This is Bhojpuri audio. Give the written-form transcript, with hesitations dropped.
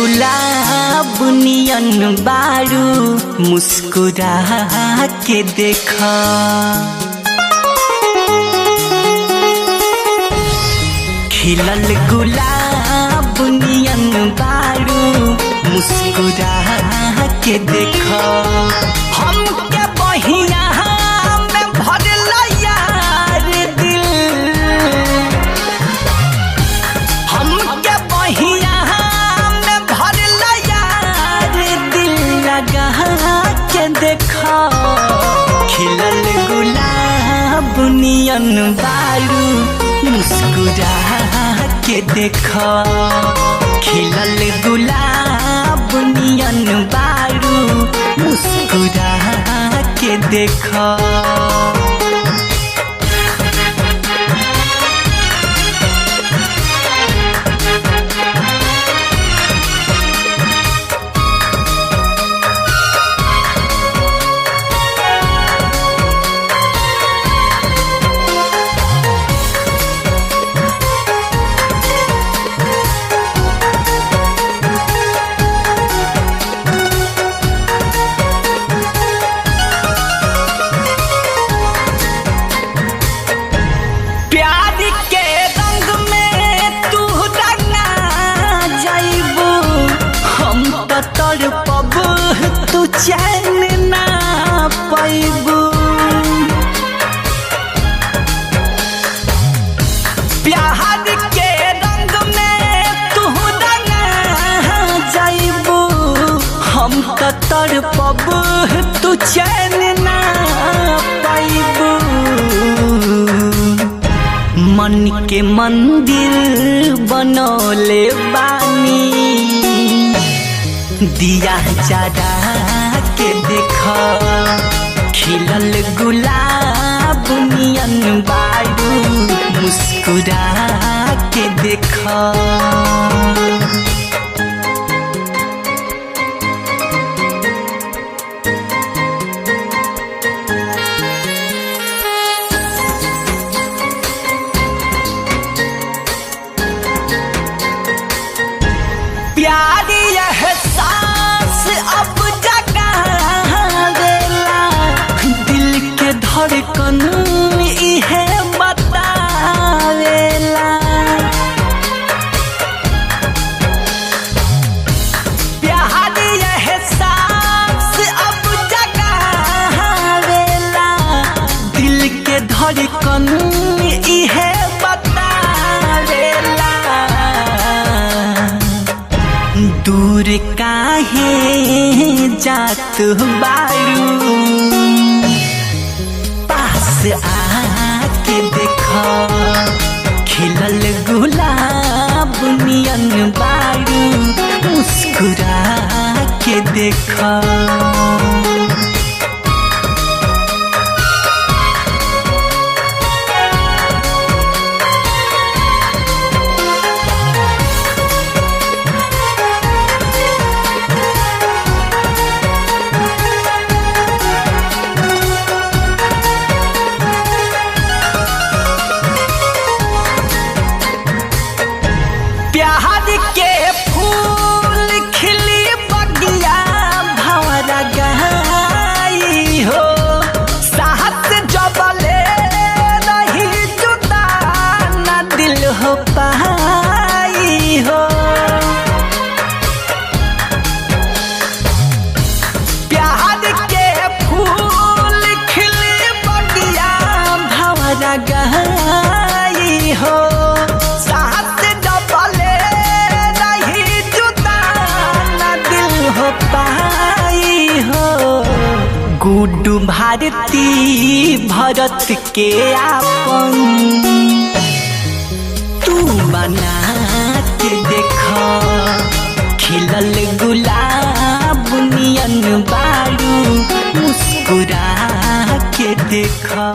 गुलाब नियन बारू मुस्कुरा के देखा। खिलल गुलाब नियन बारू मुस्कुरा के देखा। हमके बहिया में भरला यार दिल, हमके बहिया में भरला यार दिल लगा के देखा। खिलल गुलाब नियन बारू मुस्कुरा के देखा। खिलल गुलाब नियन बारू मुस्कुरा के देखा। तू चैन ना पाइबू, प्यार के रंग में तू रंगा जाइबू। हम तो तड़पब तू चैन ना पाइबू। मन के मंदिर बनौले बानी दिया जरा के देखा। खिलल गुलाब नियन बारू मुस्कुरा के देखा। प्यार एहसास अब जगा देला, दिल के धड़कन इहे बतावेला। प्यार एहसास अब जगा देला, दिल के धड़कन इहे बतावेला। दूर काहे जात बारू, पास आके देखा। खिलल गुलाब नियन बारू मुस्कुरा के देखा। प्यार के फूल खिली बगिया भंवरा गई हो। साहस जबले रही जुदा न दिल हो पाई हो। प्यार के फूल खिली बगिया भंवरा गई हो। गुड्डू भारती भरत के आपन तू बना के देखा। खिलल गुलाब नियन बारू मुस्कुरा के देखा।